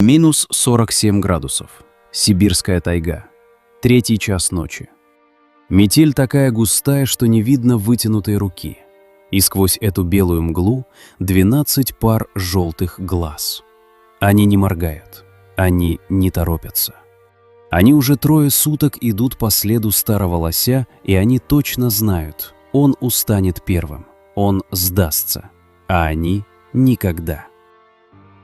Минус 47 градусов. Сибирская тайга. 3-й час ночи. Метель такая густая, что не видно вытянутой руки. И сквозь эту белую мглу 12 пар желтых глаз. Они не моргают. Они не торопятся. Они уже 3 суток идут по следу старого лося, и они точно знают, он устанет первым, он сдастся, а они никогда.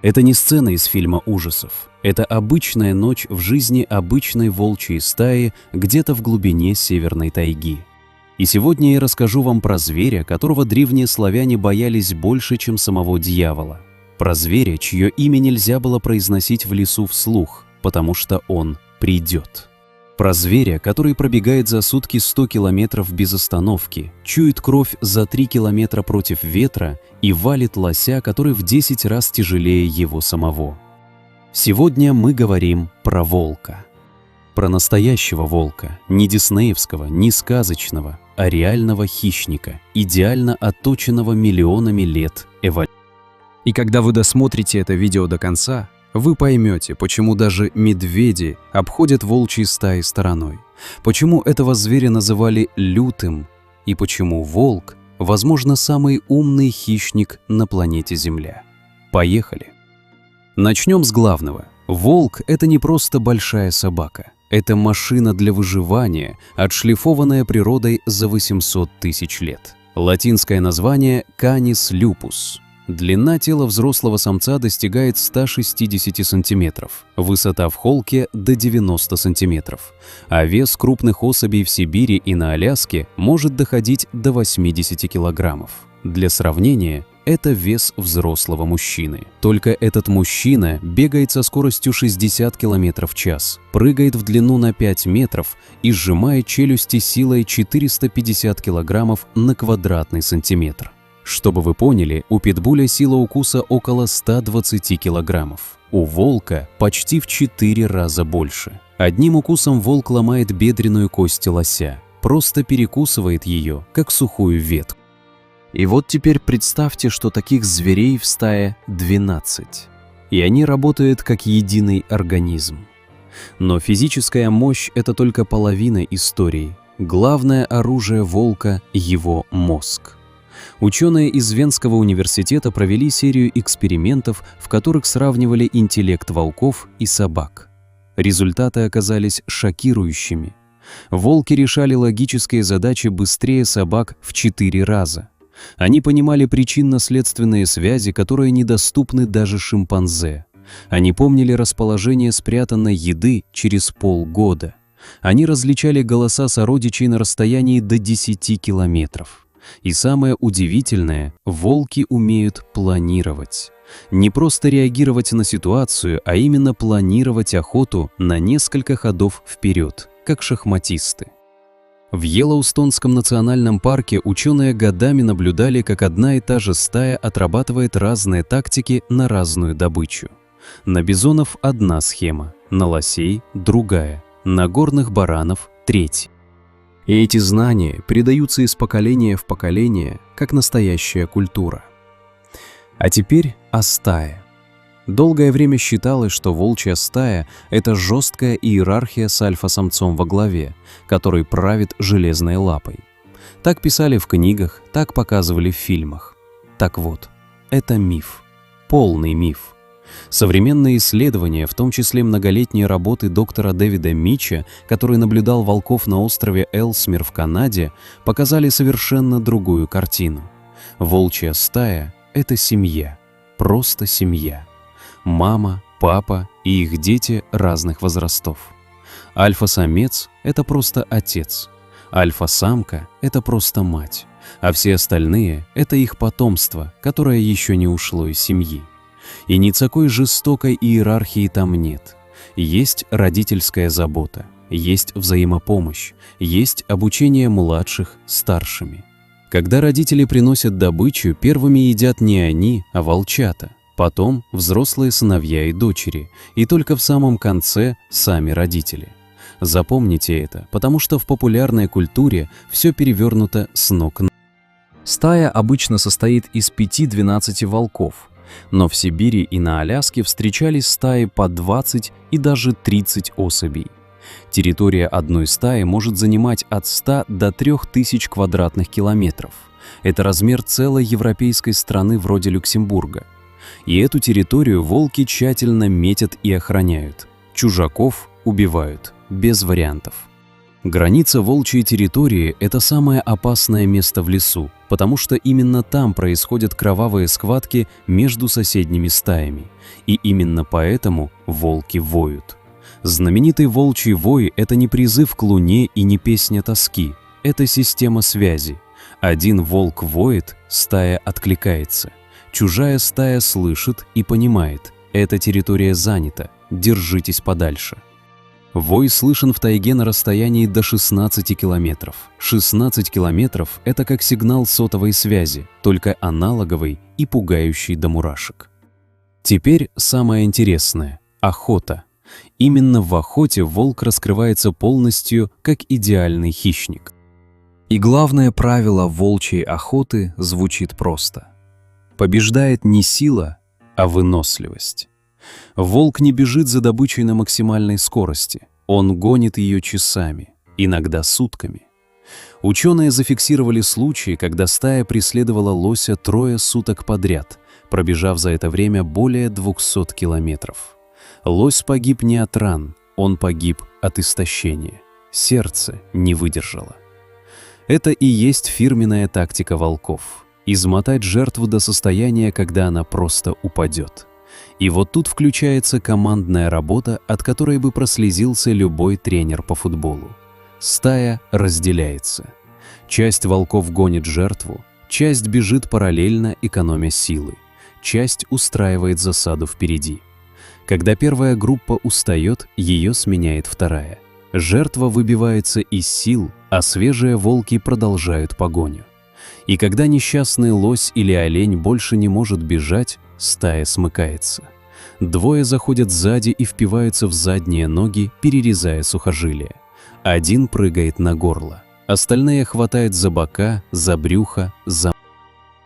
Это не сцена из фильма ужасов. Это обычная ночь в жизни обычной волчьей стаи где-то в глубине северной тайги. И сегодня я расскажу вам про зверя, которого древние славяне боялись больше, чем самого дьявола. Про зверя, чье имя нельзя было произносить в лесу вслух, потому что он придет. Про зверя, который пробегает за сутки 100 километров без остановки, чует кровь за 3 километра против ветра и валит лося, который в 10 раз тяжелее его самого. Сегодня мы говорим про волка. Про настоящего волка, не диснеевского, не сказочного, а реального хищника, идеально отточенного миллионами лет эволюции. И когда вы досмотрите это видео до конца, вы поймете, почему даже медведи обходят волчьи стаи стороной, почему этого зверя называли лютым, и почему волк, возможно, самый умный хищник на планете Земля. Поехали! Начнем с главного. Волк — это не просто большая собака. Это машина для выживания, отшлифованная природой за 800 тысяч лет. Латинское название — Canis lupus. Длина тела взрослого самца достигает 160 сантиметров, высота в холке до 90 сантиметров, а вес крупных особей в Сибири и на Аляске может доходить до 80 килограммов. Для сравнения, это вес взрослого мужчины. Только этот мужчина бегает со скоростью 60 километров в час, прыгает в длину на 5 метров и сжимает челюсти силой 450 килограммов на квадратный сантиметр. Чтобы вы поняли, у питбуля сила укуса около 120 килограммов. У волка почти в 4 раза больше. Одним укусом волк ломает бедренную кость лося, просто перекусывает ее, как сухую ветку. И вот теперь представьте, что таких зверей в стае 12. И они работают как единый организм. Но физическая мощь — это только половина истории. Главное оружие волка — его мозг. Ученые из Венского университета провели серию экспериментов, в которых сравнивали интеллект волков и собак. Результаты оказались шокирующими. Волки решали логические задачи быстрее собак в 4 раза. Они понимали причинно-следственные связи, которые недоступны даже шимпанзе. Они помнили расположение спрятанной еды через полгода. Они различали голоса сородичей на расстоянии до 10 километров. И самое удивительное, волки умеют планировать. Не просто реагировать на ситуацию, а именно планировать охоту на несколько ходов вперед, как шахматисты. В Йеллоустонском национальном парке ученые годами наблюдали, как одна и та же стая отрабатывает разные тактики на разную добычу. На бизонов одна схема, на лосей другая, на горных баранов третья. И эти знания передаются из поколения в поколение, как настоящая культура. А теперь о стае. Долгое время считалось, что волчья стая — это жесткая иерархия с альфа-самцом во главе, который правит железной лапой. Так писали в книгах, так показывали в фильмах. Так вот, это миф. Полный миф. Современные исследования, в том числе многолетние работы доктора Дэвида Митча, который наблюдал волков на острове Элсмир в Канаде, показали совершенно другую картину. Волчья стая — это семья, просто семья. Мама, папа и их дети разных возрастов. Альфа-самец — это просто отец. Альфа-самка — это просто мать. А все остальные — это их потомство, которое еще не ушло из семьи. И никакой жестокой иерархии там нет. Есть родительская забота, есть взаимопомощь, есть обучение младших старшими. Когда родители приносят добычу, первыми едят не они, а волчата. Потом взрослые сыновья и дочери, и только в самом конце сами родители. Запомните это, потому что в популярной культуре все перевернуто с ног на голову. Стая обычно состоит из 5-12 волков. Но в Сибири и на Аляске встречались стаи по 20 и даже 30 особей. Территория одной стаи может занимать от 100 до 3000 квадратных километров. Это размер целой европейской страны вроде Люксембурга. И эту территорию волки тщательно метят и охраняют. Чужаков убивают, без вариантов. Граница волчьей территории – это самое опасное место в лесу, потому что именно там происходят кровавые схватки между соседними стаями. И именно поэтому волки воют. Знаменитый волчий вой – это не призыв к луне и не песня тоски. Это система связи. Один волк воет, стая откликается. Чужая стая слышит и понимает – эта территория занята, держитесь подальше. Вой слышен в тайге на расстоянии до 16 километров. 16 километров – это как сигнал сотовой связи, только аналоговый и пугающий до мурашек. Теперь самое интересное – охота. Именно в охоте волк раскрывается полностью как идеальный хищник. И главное правило волчьей охоты звучит просто. Побеждает не сила, а выносливость. Волк не бежит за добычей на максимальной скорости. Он гонит ее часами, иногда сутками. Ученые зафиксировали случаи, когда стая преследовала лося 3 суток подряд, пробежав за это время более 200 километров. Лось погиб не от ран, он погиб от истощения. Сердце не выдержало. Это и есть фирменная тактика волков – измотать жертву до состояния, когда она просто упадет. И вот тут включается командная работа, от которой бы прослезился любой тренер по футболу. Стая разделяется. Часть волков гонит жертву, часть бежит параллельно, экономя силы, часть устраивает засаду впереди. Когда первая группа устает, ее сменяет вторая. Жертва выбивается из сил, а свежие волки продолжают погоню. И когда несчастный лось или олень больше не может бежать, стая смыкается. Двое заходят сзади и впиваются в задние ноги, перерезая сухожилия. Один прыгает на горло, остальные хватают за бока, за брюхо, за...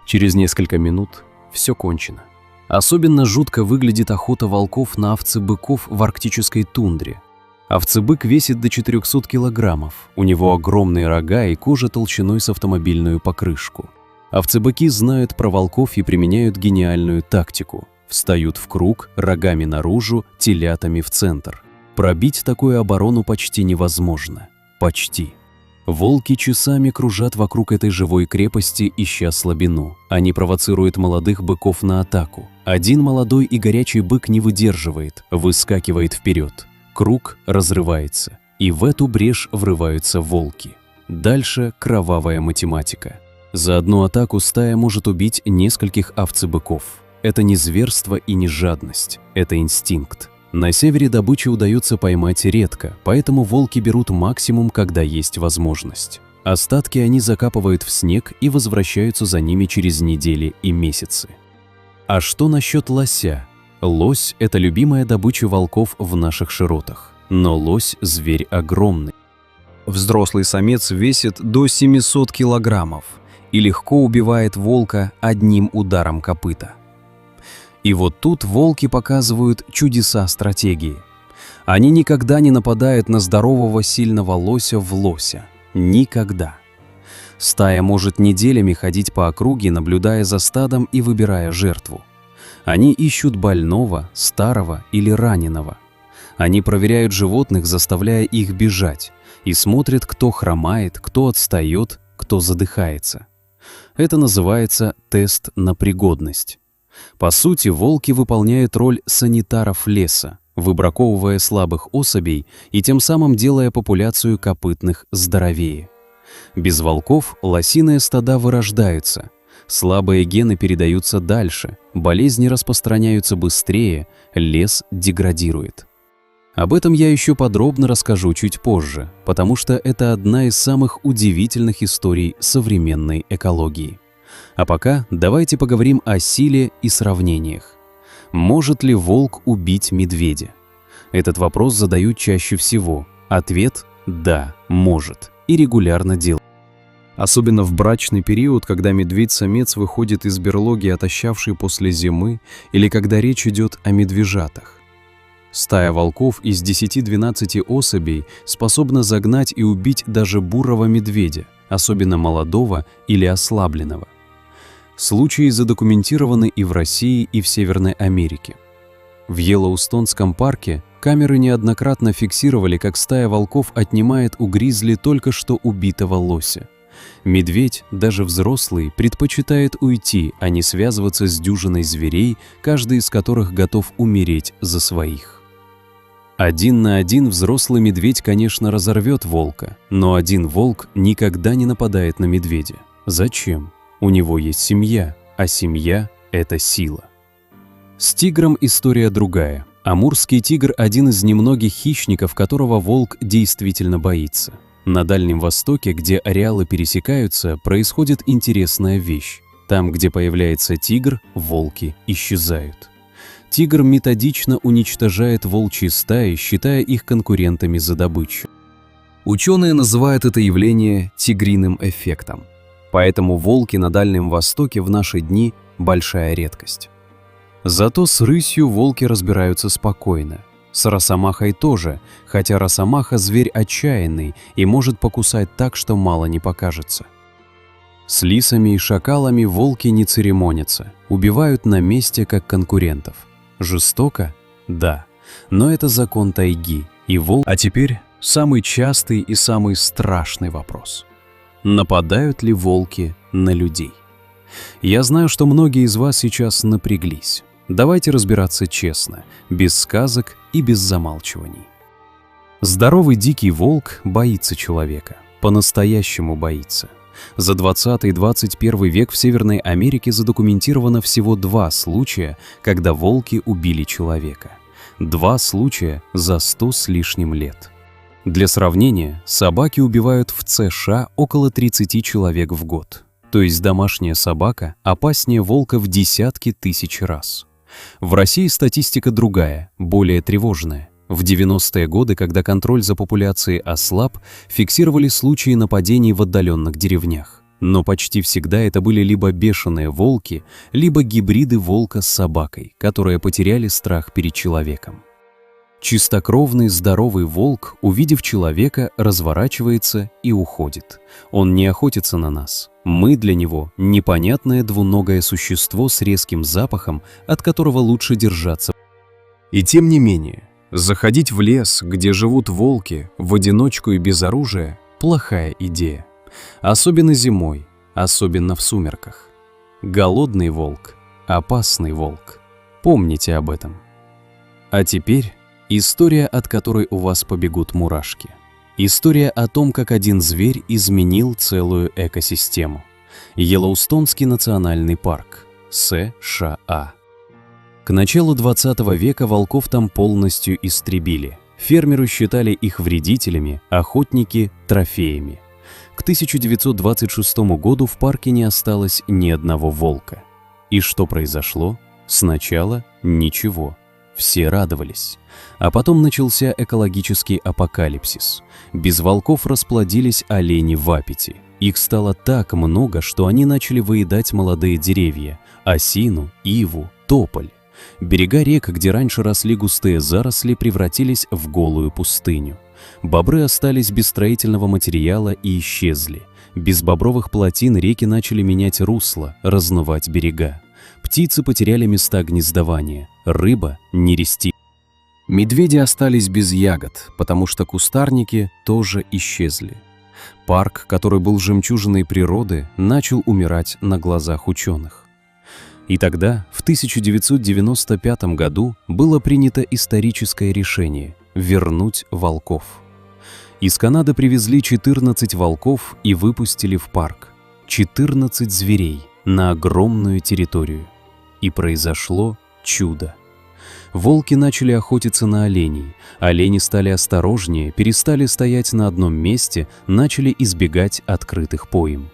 Через несколько минут все кончено. Особенно жутко выглядит охота волков на овцебыков в арктической тундре. Овцебык весит до 400 килограммов, у него огромные рога и кожа толщиной с автомобильную покрышку. Овцебыки знают про волков и применяют гениальную тактику. Встают в круг, рогами наружу, телятами в центр. Пробить такую оборону почти невозможно. Почти. Волки часами кружат вокруг этой живой крепости, ища слабину. Они провоцируют молодых быков на атаку. Один молодой и горячий бык не выдерживает, выскакивает вперед. Круг разрывается, и в эту брешь врываются волки. Дальше кровавая математика. За одну атаку стая может убить нескольких овцебыков. Это не зверство и не жадность, это инстинкт. На севере добычу удается поймать редко, поэтому волки берут максимум, когда есть возможность. Остатки они закапывают в снег и возвращаются за ними через недели и месяцы. А что насчет лося? Лось – это любимая добыча волков в наших широтах. Но лось – зверь огромный. Взрослый самец весит до 700 килограммов и легко убивает волка одним ударом копыта. И вот тут волки показывают чудеса стратегии. Они никогда не нападают на здорового сильного лося в лося. Никогда. Стая может неделями ходить по округе, наблюдая за стадом и выбирая жертву. Они ищут больного, старого или раненого. Они проверяют животных, заставляя их бежать, и смотрят, кто хромает, кто отстает, кто задыхается. Это называется тест на пригодность. По сути, волки выполняют роль санитаров леса, выбраковывая слабых особей и тем самым делая популяцию копытных здоровее. Без волков лосиные стада вырождаются, слабые гены передаются дальше, болезни распространяются быстрее, лес деградирует. Об этом я еще подробно расскажу чуть позже, потому что это одна из самых удивительных историй современной экологии. А пока давайте поговорим о силе и сравнениях. Может ли волк убить медведя? Этот вопрос задают чаще всего. Ответ – да, может, и регулярно делают. Особенно в брачный период, когда медведь-самец выходит из берлоги, отощавший после зимы, или когда речь идет о медвежатах. Стая волков из 10-12 особей способна загнать и убить даже бурого медведя, особенно молодого или ослабленного. Случаи задокументированы и в России, и в Северной Америке. В Йеллоустонском парке камеры неоднократно фиксировали, как стая волков отнимает у гризли только что убитого лося. Медведь, даже взрослый, предпочитает уйти, а не связываться с дюжиной зверей, каждый из которых готов умереть за своих. Один на один взрослый медведь, конечно, разорвет волка, но один волк никогда не нападает на медведя. Зачем? У него есть семья, а семья – это сила. С тигром история другая. Амурский тигр – один из немногих хищников, которого волк действительно боится. На Дальнем Востоке, где ареалы пересекаются, происходит интересная вещь. Там, где появляется тигр, волки исчезают. Тигр методично уничтожает волчьи стаи, считая их конкурентами за добычу. Ученые называют это явление тигриным эффектом. Поэтому волки на Дальнем Востоке в наши дни – большая редкость. Зато с рысью волки разбираются спокойно. С росомахой тоже, хотя росомаха – зверь отчаянный и может покусать так, что мало не покажется. С лисами и шакалами волки не церемонятся, убивают на месте как конкурентов. Жестоко? Да. Но это закон тайги, и волк... А теперь самый частый и самый страшный вопрос. Нападают ли волки на людей? Я знаю, что многие из вас сейчас напряглись. Давайте разбираться честно, без сказок и без замалчиваний. Здоровый дикий волк боится человека, по-настоящему боится. За 20-21 век в Северной Америке задокументировано всего 2 случая, когда волки убили человека. 2 случая за 100 с лишним лет. Для сравнения, собаки убивают в США около 30 человек в год. То есть домашняя собака опаснее волка в десятки тысяч раз. В России статистика другая, более тревожная. В 90-е годы, когда контроль за популяцией ослаб, фиксировали случаи нападений в отдаленных деревнях. Но почти всегда это были либо бешеные волки, либо гибриды волка с собакой, которые потеряли страх перед человеком. Чистокровный здоровый волк, увидев человека, разворачивается и уходит. Он не охотится на нас. Мы для него непонятное двуногое существо с резким запахом, от которого лучше держаться. И тем не менее, заходить в лес, где живут волки, в одиночку и без оружия – плохая идея. Особенно зимой, особенно в сумерках. Голодный волк – опасный волк. Помните об этом. А теперь история, от которой у вас побегут мурашки. История о том, как один зверь изменил целую экосистему. Йеллоустонский национальный парк, США. К началу 20 века волков там полностью истребили. Фермеры считали их вредителями, охотники – трофеями. К 1926 году в парке не осталось ни одного волка. И что произошло? Сначала ничего. Все радовались. А потом начался экологический апокалипсис. Без волков расплодились олени в Апете. Их стало так много, что они начали выедать молодые деревья – осину, иву, тополь. Берега рек, где раньше росли густые заросли, превратились в голую пустыню. Бобры остались без строительного материала и исчезли. Без бобровых плотин реки начали менять русло, разнувать берега. Птицы потеряли места гнездования, рыба не рести. Медведи остались без ягод, потому что кустарники тоже исчезли. Парк, который был жемчужиной природы, начал умирать на глазах ученых. И тогда, в 1995 году, было принято историческое решение – вернуть волков. Из Канады привезли 14 волков и выпустили в парк. 14 зверей на огромную территорию. И произошло чудо. Волки начали охотиться на оленей, олени стали осторожнее, перестали стоять на одном месте, начали избегать открытых пойм.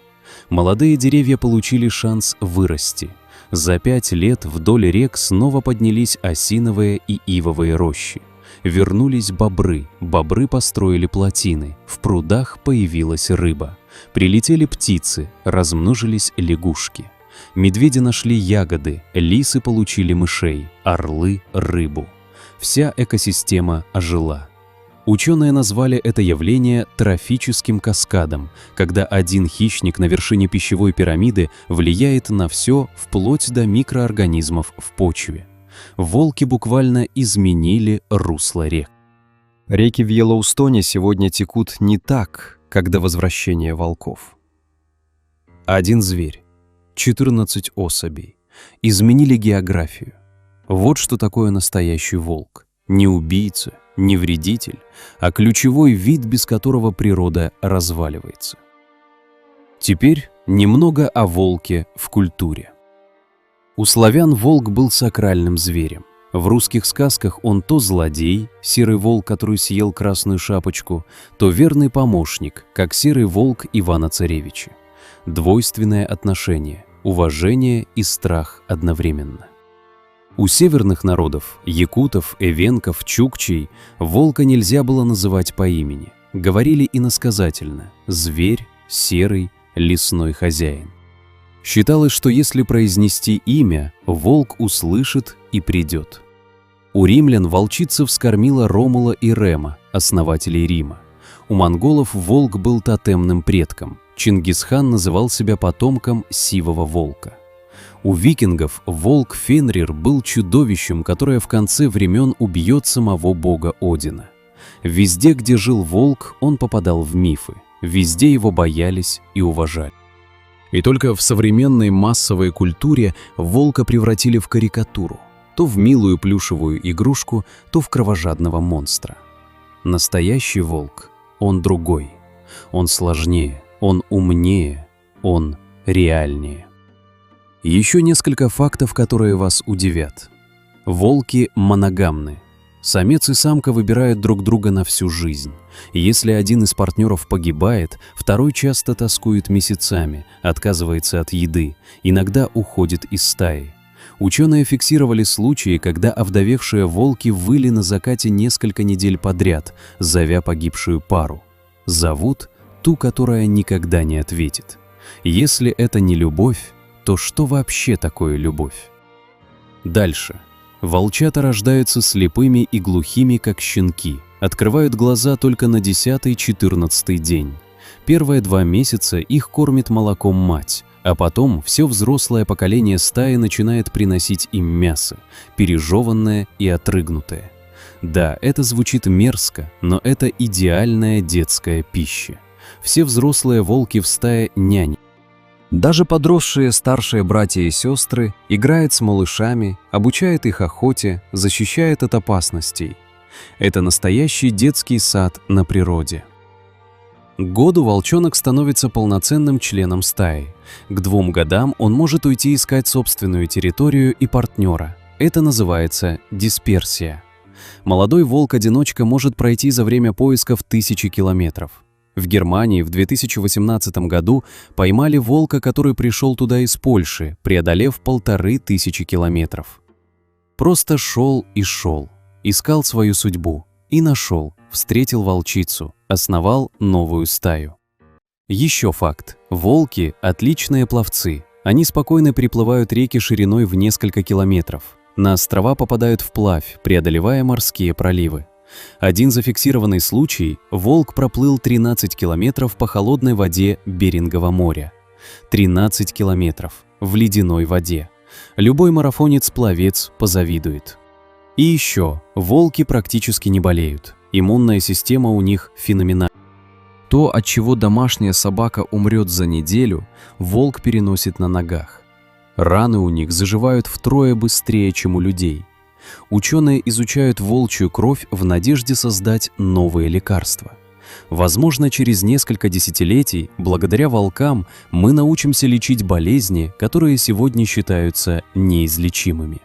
Молодые деревья получили шанс вырасти. За 5 лет вдоль рек снова поднялись осиновые и ивовые рощи. Вернулись бобры, бобры построили плотины, в прудах появилась рыба. Прилетели птицы, размножились лягушки. Медведи нашли ягоды, лисы получили мышей, орлы — рыбу. Вся экосистема ожила. Ученые назвали это явление трофическим каскадом, когда один хищник на вершине пищевой пирамиды влияет на все, вплоть до микроорганизмов в почве. Волки буквально изменили русло рек. Реки в Йеллоустоне сегодня текут не так, как до возвращения волков. Один зверь, 14 особей, изменили географию. Вот что такое настоящий волк. Не убийца, не вредитель, а ключевой вид, без которого природа разваливается. Теперь немного о волке в культуре. У славян волк был сакральным зверем. В русских сказках он то злодей, серый волк, который съел красную шапочку, то верный помощник, как серый волк Ивана-Царевича. Двойственное отношение, уважение и страх одновременно. У северных народов, якутов, эвенков, чукчей, волка нельзя было называть по имени. Говорили иносказательно – зверь, серый, лесной хозяин. Считалось, что если произнести имя, волк услышит и придет. У римлян волчица вскормила Ромула и Рема, основателей Рима. У монголов волк был тотемным предком. Чингисхан называл себя потомком сивого волка. У викингов волк Фенрир был чудовищем, которое в конце времен убьет самого бога Одина. Везде, где жил волк, он попадал в мифы. Везде его боялись и уважали. И только в современной массовой культуре волка превратили в карикатуру, то в милую плюшевую игрушку, то в кровожадного монстра. Настоящий волк, он другой, он сложнее, он умнее, он реальнее. Еще несколько фактов, которые вас удивят. Волки моногамны. Самец и самка выбирают друг друга на всю жизнь. Если один из партнеров погибает, второй часто тоскует месяцами, отказывается от еды, иногда уходит из стаи. Ученые фиксировали случаи, когда овдовевшие волки выли на закате несколько недель подряд, зовя погибшую пару. Зовут ту, которая никогда не ответит. Если это не любовь, то что вообще такое любовь? Дальше. Волчата рождаются слепыми и глухими, как щенки, открывают глаза только на 10-14 день. Первые 2 месяца их кормит молоком мать, а потом все взрослое поколение стаи начинает приносить им мясо, пережеванное и отрыгнутое. Да, это звучит мерзко, но это идеальная детская пища. Все взрослые волки в стае няни. Даже подросшие старшие братья и сестры играют с малышами, обучают их охоте, защищают от опасностей. Это настоящий детский сад на природе. К году волчонок становится полноценным членом стаи. К 2 годам он может уйти искать собственную территорию и партнера. Это называется дисперсия. Молодой волк-одиночка может пройти за время поисков 1000 километров. В Германии в 2018 году поймали волка, который пришел туда из Польши, преодолев 1500 километров. Просто шел и шел, искал свою судьбу и нашел, встретил волчицу, основал новую стаю. Еще факт. Волки – отличные пловцы. Они спокойно переплывают реки шириной в несколько километров. На острова попадают вплавь, преодолевая морские проливы. Один зафиксированный случай – волк проплыл 13 километров по холодной воде Берингового моря. 13 километров в ледяной воде. Любой марафонец-пловец позавидует. И еще, волки практически не болеют. Иммунная система у них феноменальна. То, от чего домашняя собака умрет за неделю, волк переносит на ногах. Раны у них заживают втрое быстрее, чем у людей. Ученые изучают волчью кровь в надежде создать новые лекарства. Возможно, через несколько десятилетий, благодаря волкам, мы научимся лечить болезни, которые сегодня считаются неизлечимыми.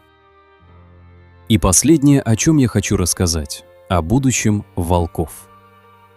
И последнее, о чем я хочу рассказать – о будущем волков.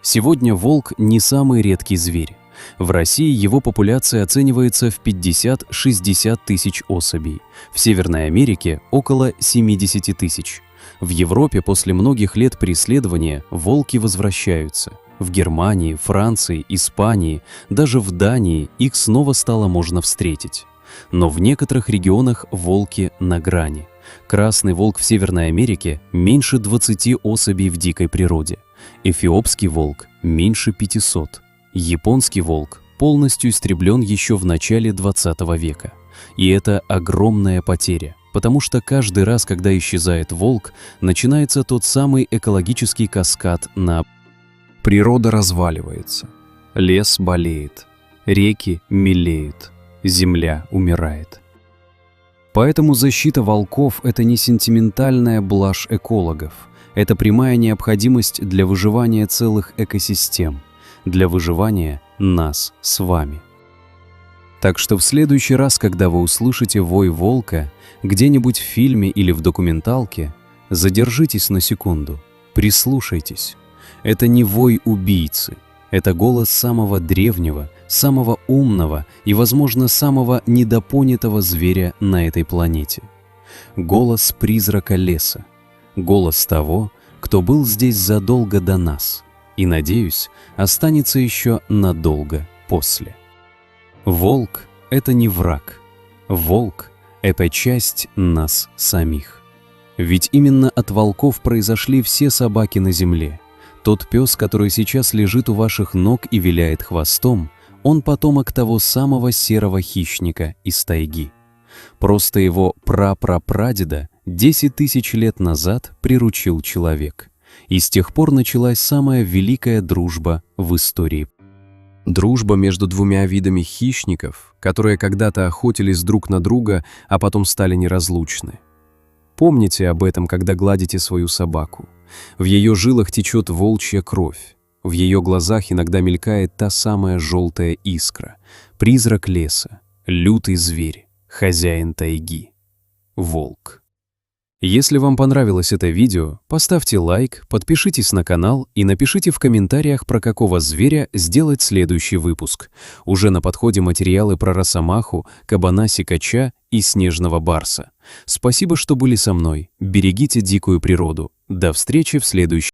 Сегодня волк не самый редкий зверь. В России его популяция оценивается в 50-60 тысяч особей, в Северной Америке – около 70 тысяч. В Европе после многих лет преследования волки возвращаются. В Германии, Франции, Испании, даже в Дании их снова стало можно встретить. Но в некоторых регионах волки на грани. Красный волк в Северной Америке меньше 20 особей в дикой природе. Эфиопский волк меньше 500. Японский волк полностью истреблен еще в начале 20 века. И это огромная потеря, потому что каждый раз, когда исчезает волк, начинается тот самый экологический каскад на... Природа разваливается, лес болеет, реки мелеют, земля умирает. Поэтому защита волков – это не сентиментальная блажь экологов, это прямая необходимость для выживания целых экосистем, для выживания нас с вами. Так что в следующий раз, когда вы услышите вой волка где-нибудь в фильме или в документалке, задержитесь на секунду, прислушайтесь. Это не вой убийцы, это голос самого древнего, самого умного и, возможно, самого недопонятого зверя на этой планете. Голос призрака леса, голос того, кто был здесь задолго до нас и, надеюсь, останется еще надолго после. Волк — это не враг. Волк — это часть нас самих. Ведь именно от волков произошли все собаки на земле. Тот пес, который сейчас лежит у ваших ног и виляет хвостом, он потомок того самого серого хищника из тайги. Просто его прапрапрадеда 10 тысяч лет назад приручил человек. И с тех пор началась самая великая дружба в истории. Дружба между двумя видами хищников, которые когда-то охотились друг на друга, а потом стали неразлучны. Помните об этом, когда гладите свою собаку. В ее жилах течет волчья кровь. В ее глазах иногда мелькает та самая желтая искра. Призрак леса, лютый зверь, хозяин тайги. Волк. Если вам понравилось это видео, поставьте лайк, подпишитесь на канал и напишите в комментариях, про какого зверя сделать следующий выпуск. Уже на подходе материалы про росомаху, кабана-сикача и снежного барса. Спасибо, что были со мной. Берегите дикую природу. До встречи в следующем.